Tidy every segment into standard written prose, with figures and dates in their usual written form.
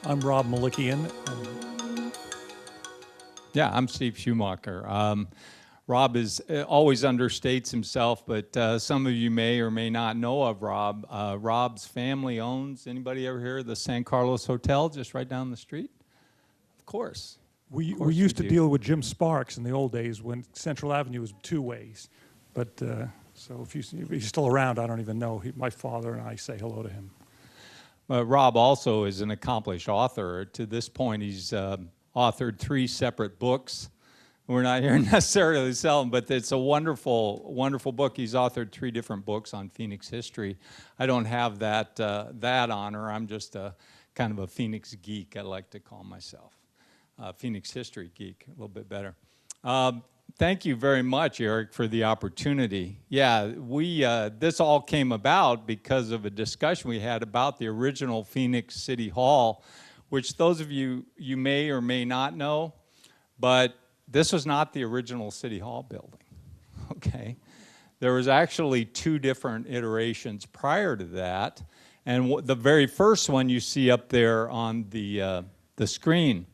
I'm Rob Malikian. Yeah, I'm Steve Schumacher. Rob always understates himself, but some of you may or may not know of Rob. Rob's family owns, anybody ever hear of the San Carlos Hotel just right down the street? Of course. We used to deal with Jim Sparks in the old days when Central Avenue was two ways. But so if he's still around, I don't even know. My father and I say hello to him. Rob also is an accomplished author. To this point, he's authored 3 separate books. We're not here necessarily to sell them, but it's a wonderful, wonderful book. He's authored 3 different books on Phoenix history. I don't have that honor. I'm just a kind of a Phoenix geek, I like to call myself. Phoenix history geek, a little bit better. Thank you very much, Eric, for the opportunity. Yeah, this all came about because of a discussion we had about the original Phoenix City Hall, which those of you may or may not know, but this was not the original City Hall building, okay? There was actually 2 different iterations prior to that, and the very first one you see up there on the screen,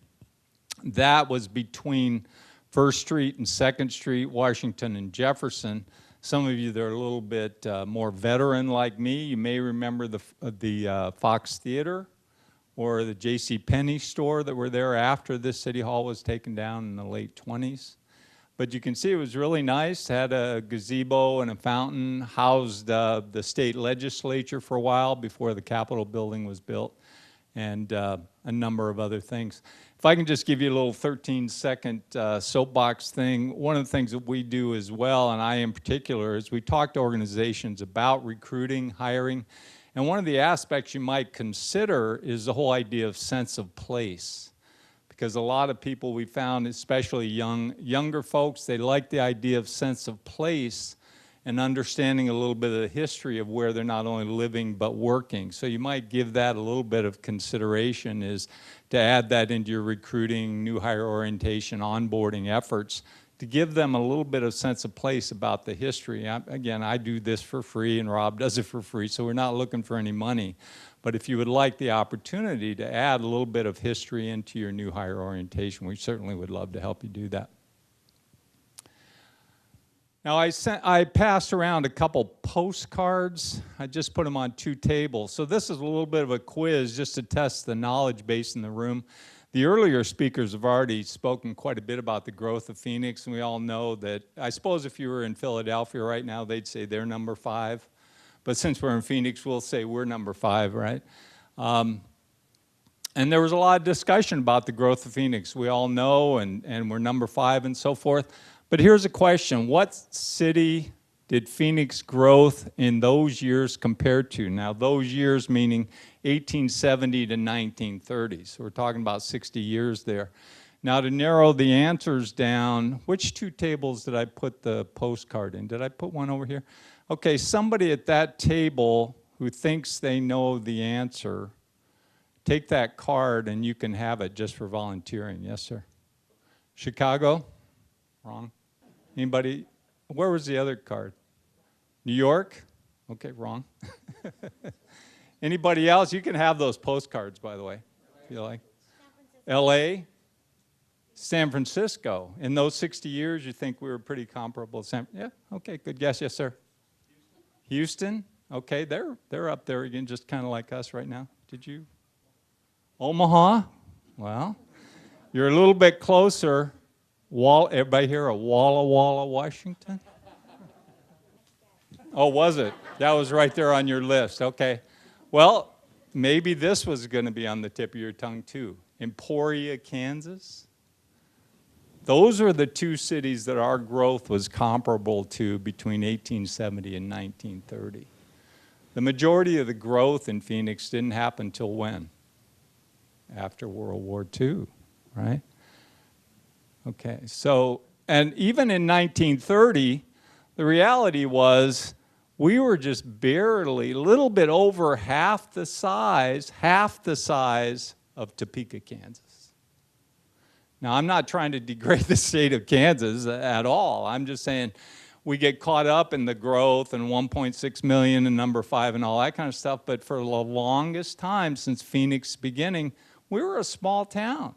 that was between 1st Street and 2nd Street, Washington and Jefferson. Some of you that are a little bit more veteran like me, you may remember the Fox Theater or the J.C. Penney store that were there after this City Hall was taken down in the late 20s. But you can see it was really nice, had a gazebo and a fountain, housed the state legislature for a while before the Capitol building was built, and a number of other things. If I can just give you a little 13-second soapbox thing, one of the things that we do as well, and I in particular, is we talk to organizations about recruiting, hiring, and one of the aspects you might consider is the whole idea of sense of place. Because a lot of people we found, especially younger folks, they like the idea of sense of place and understanding a little bit of the history of where they're not only living but working. So you might give that a little bit of consideration, is to add that into your recruiting, new hire orientation, onboarding efforts, to give them a little bit of sense of place about the history. Again, I do this for free and Rob does it for free, so we're not looking for any money. But if you would like the opportunity to add a little bit of history into your new hire orientation, we certainly would love to help you do that. Now, I passed around a couple postcards. I just put them on 2 tables. So this is a little bit of a quiz just to test the knowledge base in the room. The earlier speakers have already spoken quite a bit about the growth of Phoenix, and we all know that, I suppose if you were in Philadelphia right now, they'd say they're number 5. But since we're in Phoenix, we'll say we're number 5, right? And there was a lot of discussion about the growth of Phoenix. We all know, and we're number 5 and so forth. But here's a question. What city did Phoenix growth in those years compared to? Now, those years meaning 1870 to 1930. So we're talking about 60 years there. Now, to narrow the answers down, which 2 tables did I put the postcard in? Did I put one over here? Okay, somebody at that table who thinks they know the answer, take that card and you can have it just for volunteering. Yes, sir. Chicago? Wrong. Anybody? Where was the other card? New York? Okay, wrong. Anybody else? You can have those postcards, by the way, if you like. L.A.? San Francisco. In those 60 years, you think we were pretty comparable? Yeah, okay, good guess. Yes, sir. Houston? Okay, they're up there again, just kind of like us right now. Did you? Omaha? Well, you're a little bit closer. Everybody here a Walla Walla, Washington? Oh, was it? That was right there on your list. Okay. Well, maybe this was going to be on the tip of your tongue too. Emporia, Kansas? Those are the 2 cities that our growth was comparable to between 1870 and 1930. The majority of the growth in Phoenix didn't happen till when? After World War II, right? Okay, so, and even in 1930, the reality was we were just barely, a little bit over half the size of Topeka, Kansas. Now, I'm not trying to degrade the state of Kansas at all. I'm just saying we get caught up in the growth and 1.6 million and number 5 and all that kind of stuff, but for the longest time since Phoenix beginning, We were a small town.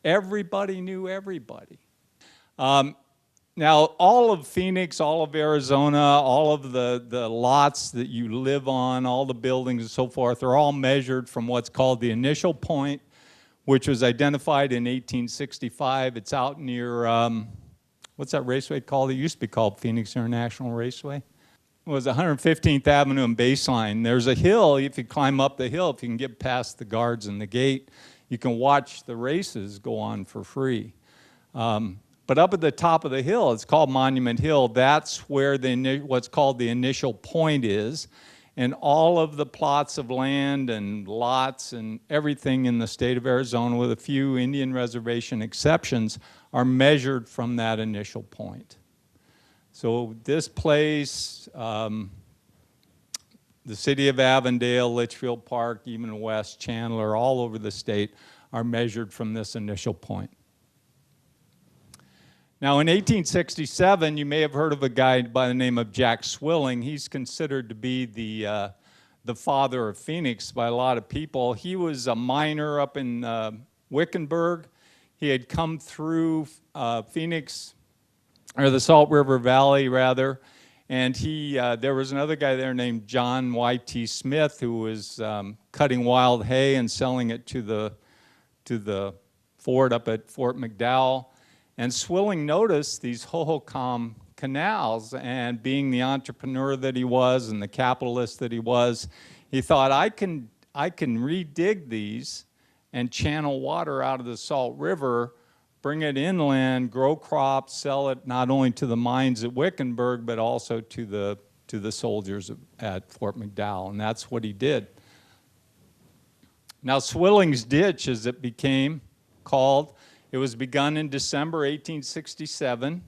Everybody knew everybody. Now, all of Phoenix, all of Arizona, all of the lots that you live on, all the buildings and so forth, are all measured from what's called the initial point, which was identified in 1865. It's out near, what's that raceway called? It used to be called Phoenix International Raceway. It was 115th Avenue and Baseline. There's a hill, if you climb up the hill, if you can get past the guards and the gate, you can watch the races go on for free. But up at the top of the hill, it's called Monument Hill, that's where what's called the initial point is. And all of the plots of land and lots and everything in the state of Arizona, with a few Indian reservation exceptions, are measured from that initial point. So this place, the city of Avondale, Litchfield Park, even West Chandler, all over the state, are measured from this initial point. Now, in 1867, you may have heard of a guy by the name of Jax Willing. He's considered to be the father of Phoenix by a lot of people. He was a miner up in Wickenburg. He had come through Phoenix, or the Salt River Valley, rather, and there was another guy there named John Y.T. Smith who was cutting wild hay and selling it to the fort up at Fort McDowell. And Swilling noticed these Hohokam canals, and being the entrepreneur that he was and the capitalist that he was, he thought, I can redig these and channel water out of the Salt River, bring it inland, grow crops, sell it not only to the mines at Wickenburg, but also to the soldiers at Fort McDowell, and that's what he did. Now, Swilling's Ditch, as it became called, it was begun in December 1867.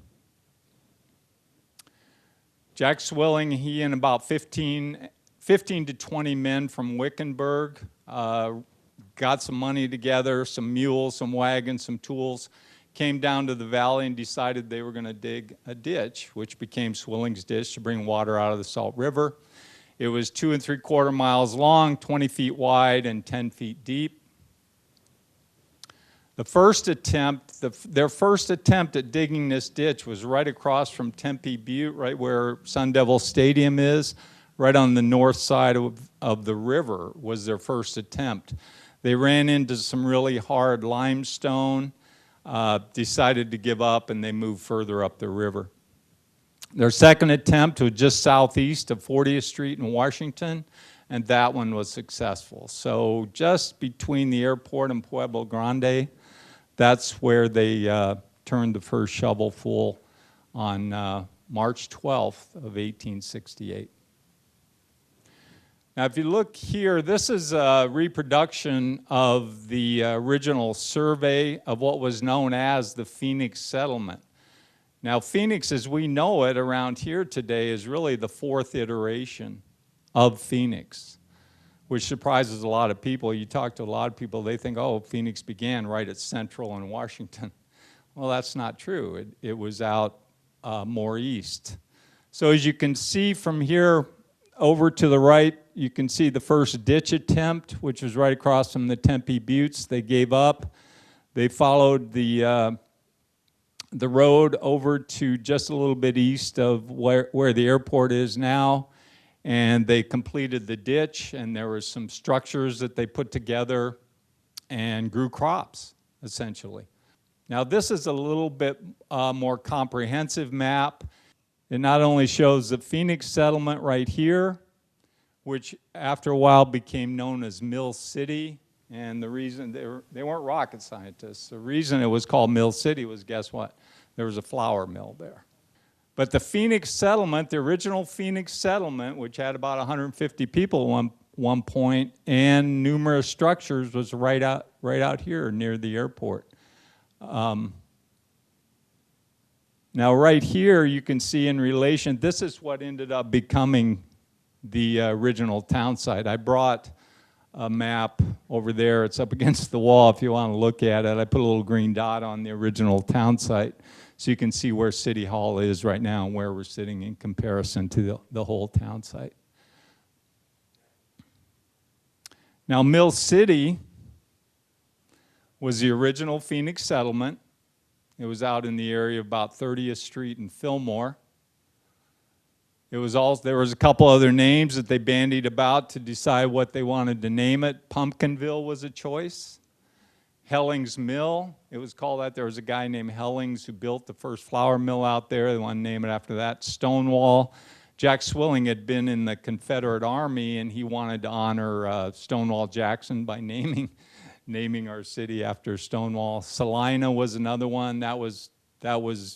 Jax Willing, he and about 15 to 20 men from Wickenburg got some money together, some mules, some wagons, some tools, came down to the valley and decided they were going to dig a ditch, which became Swilling's Ditch, to bring water out of the Salt River. It was 2 3/4 miles long, 20 feet wide, and 10 feet deep. The first attempt, their first attempt at digging this ditch was right across from Tempe Butte, right where Sun Devil Stadium is, right on the north side of the river was their first attempt. They ran into some really hard limestone, decided to give up, and they moved further up the river. Their second attempt was just southeast of 40th Street in Washington, and that one was successful. So just between the airport and Pueblo Grande, that's where they turned the first shovel full on March 12th of 1868. Now, if you look here, this is a reproduction of the original survey of what was known as the Phoenix settlement. Now, Phoenix, as we know it around here today, is really the fourth iteration of Phoenix, which surprises a lot of people. You talk to a lot of people, they think, oh, Phoenix began right at Central and Washington. Well, that's not true. It was out more east. So as you can see from here over to the right, you can see the first ditch attempt, which was right across from the Tempe Buttes. They gave up. They followed the road over to just a little bit east of where the airport is now, and they completed the ditch, and there were some structures that they put together and grew crops, essentially. Now, this is a little bit more comprehensive map. It not only shows the Phoenix settlement right here, which after a while became known as Mill City, and the reason they weren't rocket scientists. The reason it was called Mill City was, guess what? There was a flour mill there. But the Phoenix settlement, the original Phoenix settlement, which had about 150 people at one point, and numerous structures, was right out here near the airport. Now right here you can see in relation, this is what ended up becoming the original town site. I brought a map over there. It's up against the wall if you want to look at it. I put a little green dot on the original town site so you can see where City Hall is right now and where we're sitting in comparison to the whole town site. Now, Mill City was the original Phoenix settlement. It was out in the area of about 30th Street and Fillmore. It was also, there was a couple other names that they bandied about to decide what they wanted to name it. Pumpkinville was a choice. Hellings Mill, it was called that. There was a guy named Hellings who built the first flour mill out there. They wanted to name it after that. Stonewall. Jax Willing had been in the Confederate Army, and he wanted to honor Stonewall Jackson by naming our city after Stonewall. Salina was another one. That was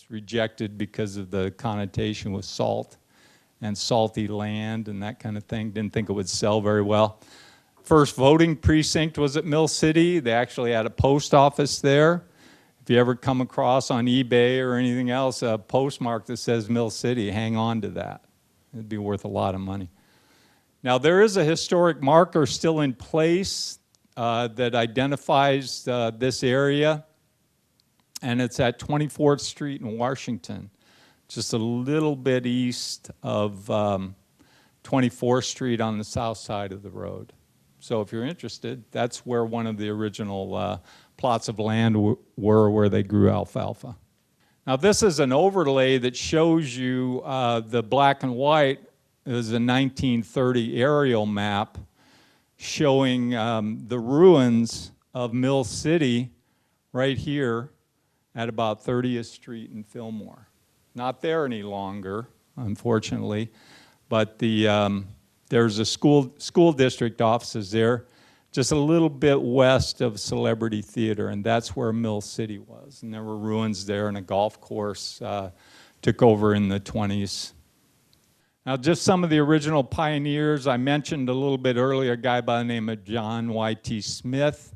rejected because of the connotation with salt and salty land and that kind of thing. Didn't think it would sell very well. First voting precinct was at Mill City. They actually had a post office there. If you ever come across on eBay or anything else a postmark that says Mill City, hang on to that. It'd be worth a lot of money. Now, there is a historic marker still in place that identifies this area, and it's at 24th Street in Washington, just a little bit east of 24th Street on the south side of the road. So if you're interested, that's where one of the original plots of land were where they grew alfalfa. Now this is an overlay that shows you the black and white. It was a 1930 aerial map showing the ruins of Mill City right here at about 30th Street in Fillmore. Not there any longer, unfortunately, but there's a school district offices there, just a little bit west of Celebrity Theater, and that's where Mill City was. And there were ruins there, and a golf course took over in the 20s. Now, just some of the original pioneers. I mentioned a little bit earlier a guy by the name of John Y.T. Smith.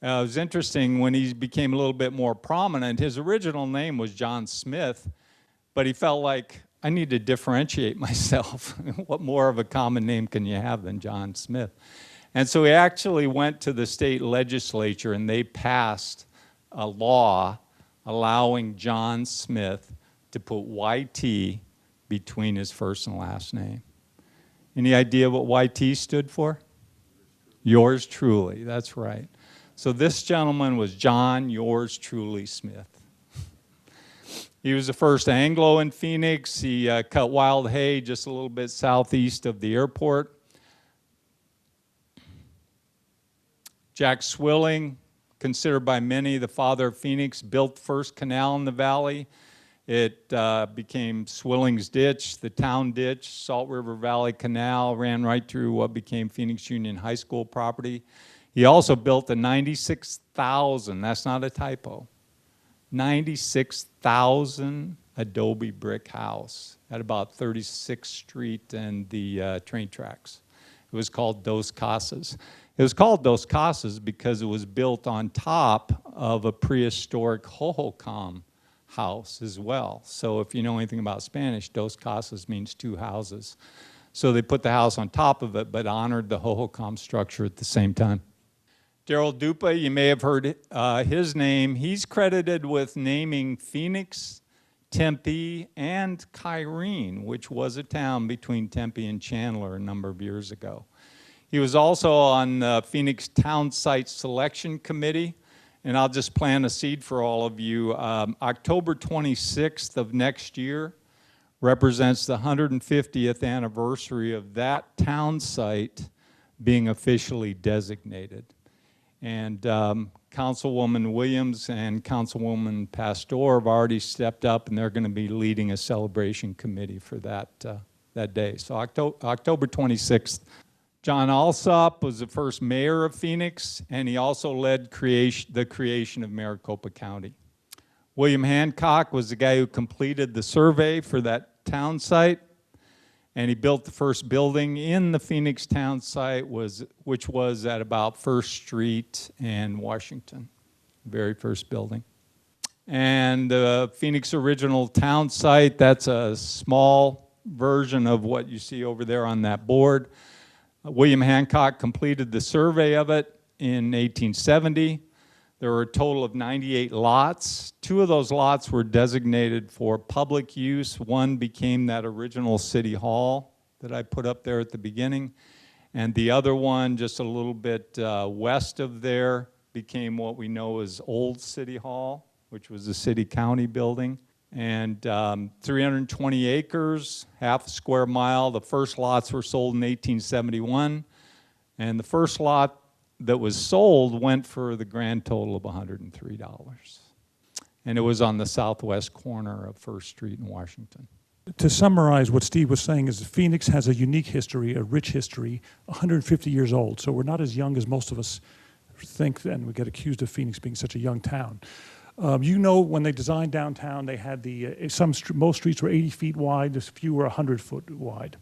It was interesting when he became a little bit more prominent. His original name was John Smith, but he felt like, I need to differentiate myself. What more of a common name can you have than John Smith? And so he actually went to the state legislature and they passed a law allowing John Smith to put YT between his first and last name. Any idea what YT stood for? Yours truly, that's right. So this gentleman was John Yours Truly Smith. He was the first Anglo in Phoenix. He cut wild hay just a little bit southeast of the airport. Jax Willing, considered by many the father of Phoenix, built the first canal in the valley. It became Swilling's Ditch, the town ditch. Salt River Valley Canal ran right through what became Phoenix Union High School property. He also built a 96,000, that's not a typo, 96,000 adobe brick house at about 36th Street and the train tracks. It was called Dos Casas. It was called Dos Casas because it was built on top of a prehistoric Hohokam house as well. So if you know anything about Spanish, Dos Casas means two houses. So they put the house on top of it, but honored the Hohokam structure at the same time. Darrell Dupa, you may have heard his name. He's credited with naming Phoenix, Tempe, and Kyrene, which was a town between Tempe and Chandler a number of years ago. He was also on the Phoenix Town Site Selection Committee, and I'll just plant a seed for all of you. October 26th of next year represents the 150th anniversary of that town site being officially designated. And Councilwoman Williams and Councilwoman Pastor have already stepped up, and they're going to be leading a celebration committee for that day. So October 26th. John Alsop was the first mayor of Phoenix, and he also led the creation of Maricopa County. William Hancock was the guy who completed the survey for that town site, and he built the first building in the Phoenix town site, which was at about 1st Street and Washington, very first building. And the Phoenix original town site, that's a small version of what you see over there on that board. William Hancock completed the survey of it in 1870. There were a total of 98 lots. 2 of those lots were designated for public use. One became that original city hall that I put up there at the beginning. And the other one, just a little bit west of there, became what we know as Old City Hall, which was a city-county building. And 320 acres, half a square mile. The first lots were sold in 1871. And the first lot that was sold went for the grand total of $103. And it was on the southwest corner of First Street in Washington. To summarize what Steve was saying is Phoenix has a unique history, a rich history, 150 years old. So we're not as young as most of us think, and we get accused of Phoenix being such a young town. You know, when they designed downtown, they had most streets were 80 feet wide, a few were 100 foot wide.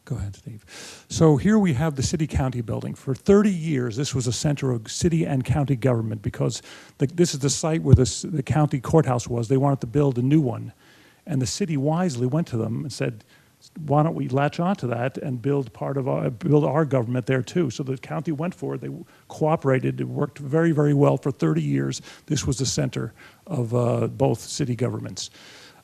Go ahead, Steve. So here we have the city-county building. For 30 years, this was a center of city and county government because this is the site where the county courthouse was. They wanted to build a new one. And the city wisely went to them and said, why don't we latch onto that and build our government there too? So the county went for it. They cooperated. It worked very, very well for 30 years. This was the center of both city governments.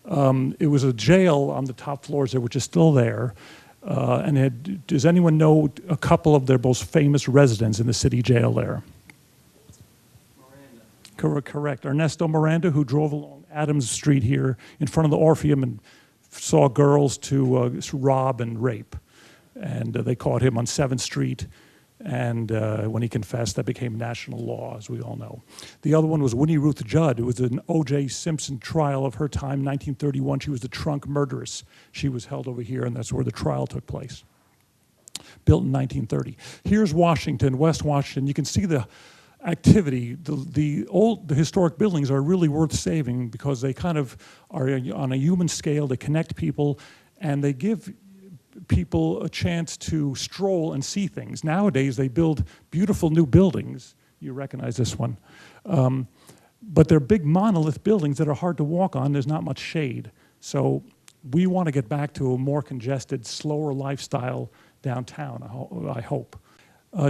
It was a jail on the top floors there, which is still there. Does anyone know a couple of their most famous residents in the city jail there? Miranda. Correct. Ernesto Miranda, who drove along Adams Street here in front of the Orpheum and saw girls to rob and rape. And they caught him on 7th Street. And when he confessed, that became national law, as we all know. The other one was Winnie Ruth Judd. It was an O.J. Simpson trial of her time, 1931. She was the trunk murderess. She was held over here, and that's where the trial took place. Built in 1930. Here's Washington, West Washington. You can see the activity. The historic buildings are really worth saving because they kind of are on a human scale. They connect people, and they give people a chance to stroll and see things. Nowadays, they build beautiful new buildings. You recognize this one. But they're big monolith buildings that are hard to walk on. There's not much shade. So we want to get back to a more congested, slower lifestyle downtown, I hope.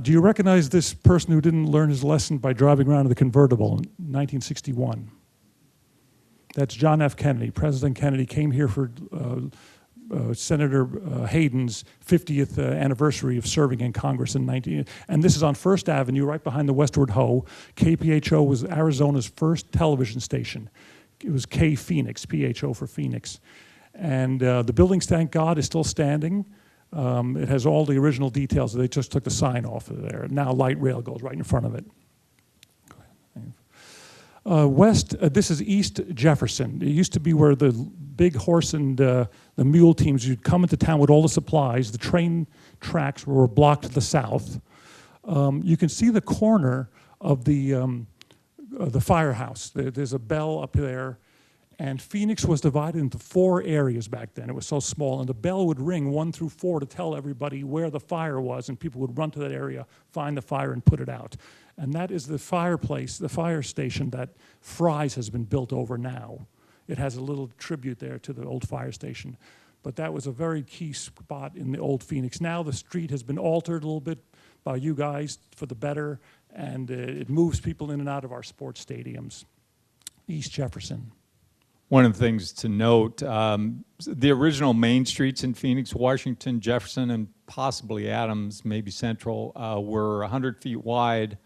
Do you recognize this person who didn't learn his lesson by driving around in the convertible in 1961? That's John F. Kennedy. President Kennedy came here for Senator Hayden's 50th anniversary of serving in Congress in and this is on First Avenue, right behind the Westward Ho. KPHO was Arizona's first television station. It was K-Phoenix, PHO for Phoenix. And the building, thank God, is still standing. It has all the original details. They just took the sign off of there. Now light rail goes right in front of it. This is East Jefferson. It used to be where the big horse and the mule teams, you'd come into town with all the supplies. The train tracks were blocked to the south. You can see the corner of the firehouse. There's a bell up there. And Phoenix was divided into 4 areas back then. It was so small. And the bell would ring 1 through 4 to tell everybody where the fire was. And people would run to that area, find the fire, and put it out. And that is the fireplace, the fire station that Fry's has been built over now. It has a little tribute there to the old fire station. But that was a very key spot in the old Phoenix. Now the street has been altered a little bit by you guys for the better. And it moves people in and out of our sports stadiums. East Jefferson. One of the things to note, the original main streets in Phoenix, Washington, Jefferson, and possibly Adams, maybe Central, were 100 feet wide.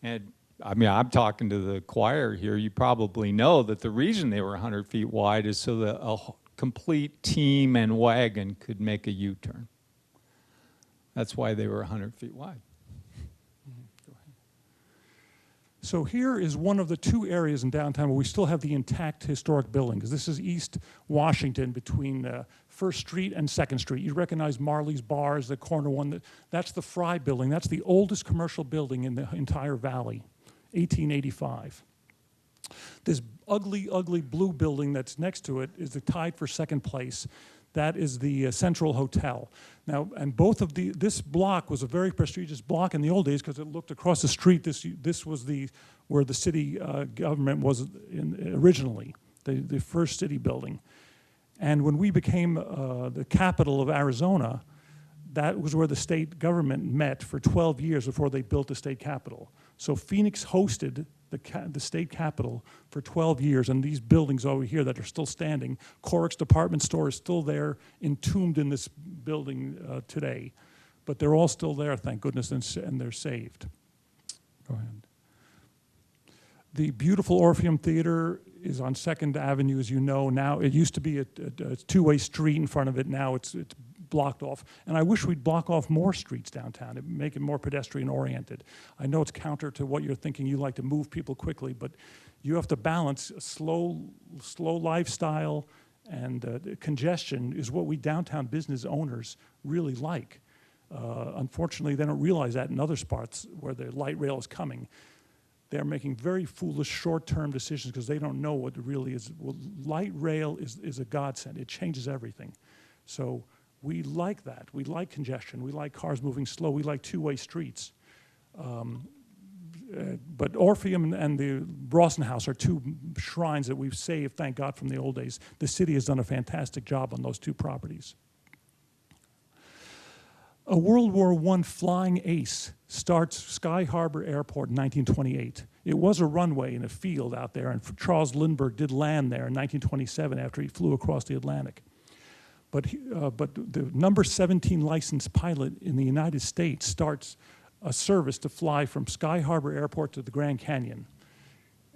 And I mean, I'm talking to the choir here. You probably know that the reason they were 100 feet wide is so that a complete team and wagon could make a U-turn. That's why they were 100 feet wide. So here is one of the 2 areas in downtown where we still have the intact historic buildings. This is East Washington between First Street and 2nd Street. You recognize Marley's Bars, the corner one. That's the Fry building. That's the oldest commercial building in the entire valley, 1885. This ugly, ugly blue building that's next to it is tied for 2nd place. That is the Central Hotel. Now, and both of this block was a very prestigious block in the old days because it looked across the street. This was where the city government was originally, the first city building. And when we became the capital of Arizona, that was where the state government met for 12 years before they built the state capitol. So Phoenix hosted the state capitol for 12 years, and these buildings over here that are still standing, Corrick's department store is still there, entombed in this building today. But they're all still there, thank goodness, and they're saved. Go ahead. The beautiful Orpheum Theater is on 2nd Avenue, as you know. Now, it used to be a two-way street in front of it. Now it's blocked off. And I wish we'd block off more streets downtown and make it more pedestrian-oriented. I know it's counter to what you're thinking. You like to move people quickly, but you have to balance a slow lifestyle, and congestion is what we downtown business owners really like. Unfortunately, they don't realize that in other spots where the light rail is coming. They're making very foolish short-term decisions because they don't know what it really is. Well, light rail is a godsend. It changes everything. So we like that. We like congestion. We like cars moving slow. We like two-way streets. But Orpheum and the Rawson House are two shrines that we've saved, thank God, from the old days. The city has done a fantastic job on those two properties. A World War I flying ace starts Sky Harbor Airport in 1928. It was a runway in a field out there, and Charles Lindbergh did land there in 1927 after he flew across the Atlantic. But the number 17 licensed pilot in the United States starts a service to fly from Sky Harbor Airport to the Grand Canyon.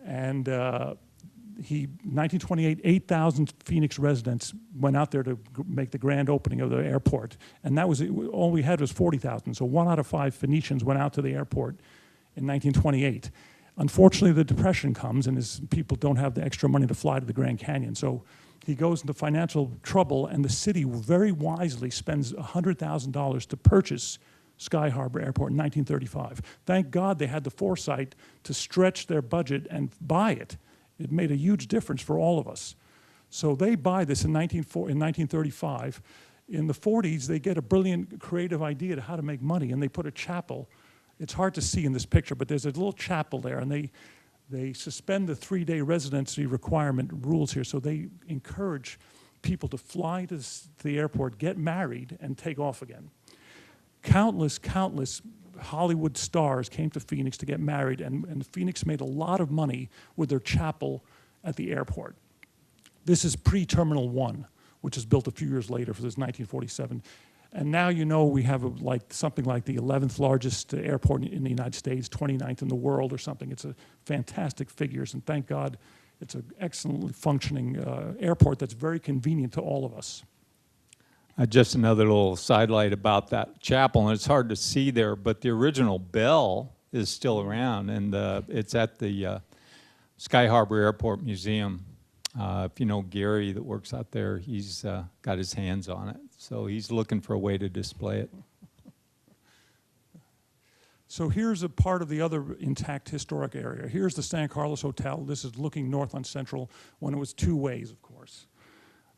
And 1928, 8,000 Phoenix residents went out there to make the grand opening of the airport. And that was, all we had was 40,000. So 1 out of 5 Phoenicians went out to the airport in 1928. Unfortunately, the Depression comes and people don't have the extra money to fly to the Grand Canyon. So he goes into financial trouble, and the city very wisely spends $100,000 to purchase Sky Harbor Airport in 1935. Thank God they had the foresight to stretch their budget and buy it. It made a huge difference for all of us. So they buy this in 1935. In the 40s, they get a brilliant creative idea to how to make money, and they put a chapel. It's hard to see in this picture, but there's a little chapel there, and they suspend the 3-day residency requirement rules here, so they encourage people to fly to the airport, get married, and take off again. Countless Hollywood stars came to Phoenix to get married, and Phoenix made a lot of money with their chapel at the airport. This is pre-Terminal 1, which was built a few years later for this 1947. And now you know we have something like the 11th largest airport in the United States, 29th in the world or something. It's a fantastic figures, and thank God it's an excellently functioning airport that's very convenient to all of us. Just another little sidelight about that chapel, and it's hard to see there, but the original bell is still around, and it's at the Sky Harbor Airport Museum. If you know Gary that works out there, he's got his hands on it, so he's looking for a way to display it. So here's a part of the other intact historic area. Here's the San Carlos Hotel. This is looking north on Central when it was two ways, of course.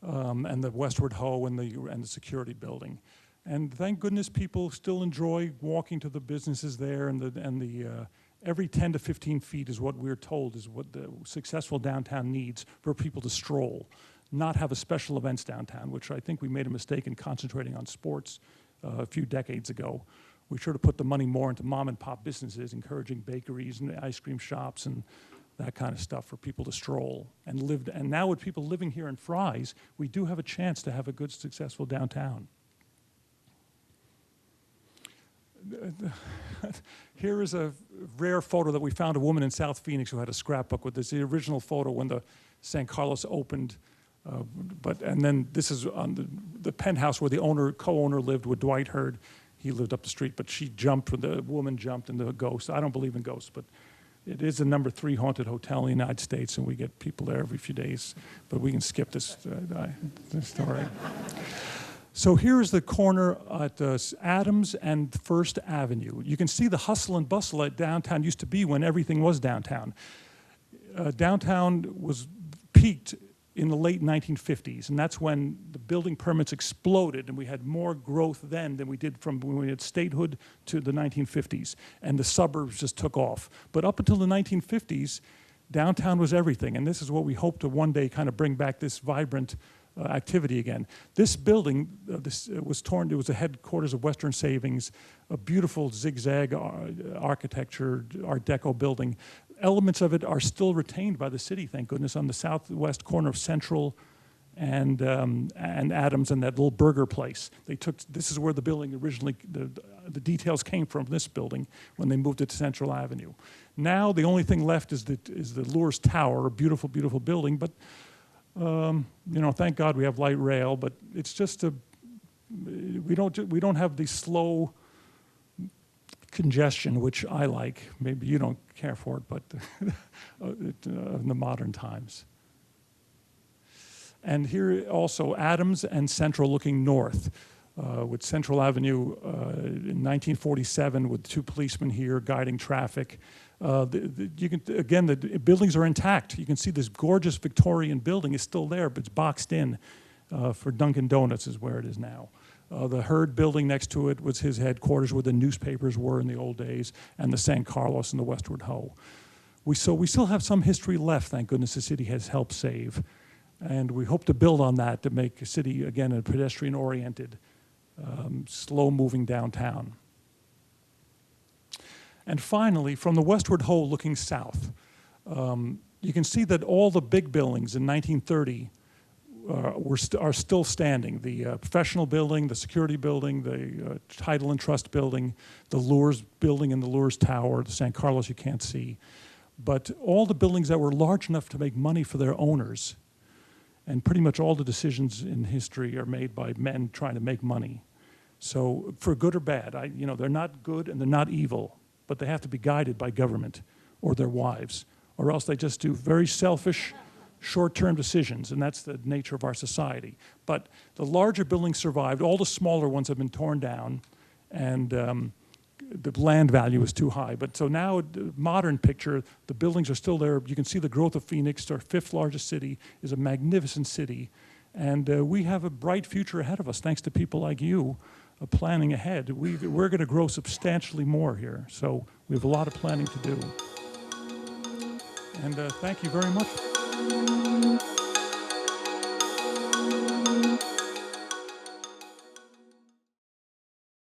And the Westward Ho and the security building. And thank goodness people still enjoy walking to the businesses there, and every 10 to 15 feet is what we're told is what the successful downtown needs for people to stroll, not have a special events downtown, which I think we made a mistake in concentrating on sports a few decades ago. We should have put the money more into mom and pop businesses, encouraging bakeries and ice cream shops and that kind of stuff for people to stroll and live. And now with people living here in Fry's, we do have a chance to have a good, successful downtown. Here is a rare photo that we found, a woman in South Phoenix who had a scrapbook with this. The original photo when the San Carlos opened. And then this is on the penthouse where the co-owner lived with Dwight Hurd. He lived up the street, but the woman jumped into a ghost. I don't believe in ghosts, but it is the number 3 haunted hotel in the United States, and we get people there every few days. But we can skip this story. So here's the corner at Adams and First Avenue. You can see the hustle and bustle at downtown used to be when everything was downtown. Downtown was peaked in the late 1950s, and that's when the building permits exploded, and we had more growth then than we did from when we had statehood to the 1950s, and the suburbs just took off. But up until the 1950s, downtown was everything, and this is what we hope to one day kind of bring back this vibrant activity again. This building was torn. It was the headquarters of Western Savings, a beautiful zigzag architecture, Art Deco building. Elements of it are still retained by the city, thank goodness, on the southwest corner of Central and Adams and that little burger place. This is where the building originally, the the details came from this building when they moved it to Central Avenue. Now the only thing left is the Lures Tower, a beautiful, beautiful building. But thank God we have light rail. But it's just we don't have the slow congestion, which I like. Maybe you don't care for it, but in the modern times. And here also Adams and Central looking north, with Central Avenue in 1947 with 2 policemen here guiding traffic. The buildings are intact. You can see this gorgeous Victorian building is still there, but it's boxed in for Dunkin' Donuts is where it is now. The Hurd building next to it was his headquarters where the newspapers were in the old days, and the San Carlos and the Westward Ho. We still have some history left, thank goodness the city has helped save. And we hope to build on that to make a city, again, a pedestrian-oriented, slow-moving downtown. And finally, from the Westward Ho looking south, you can see that all the big buildings in 1930 are still standing. The professional building, the security building, the title and trust building, the Lures building and the Lures Tower, the San Carlos you can't see. But all the buildings that were large enough to make money for their owners, and pretty much all the decisions in history are made by men trying to make money. So for good or bad, they're not good and they're not evil, but they have to be guided by government or their wives, or else they just do very selfish, short-term decisions, and that's the nature of our society. But the larger buildings survived. All the smaller ones have been torn down, and the land value is too high. But so now, the modern picture, the buildings are still there. You can see the growth of Phoenix, our 5th largest city, is a magnificent city. And we have a bright future ahead of us, thanks to people like you planning ahead. We're going to grow substantially more here. So we have a lot of planning to do. And thank you very much.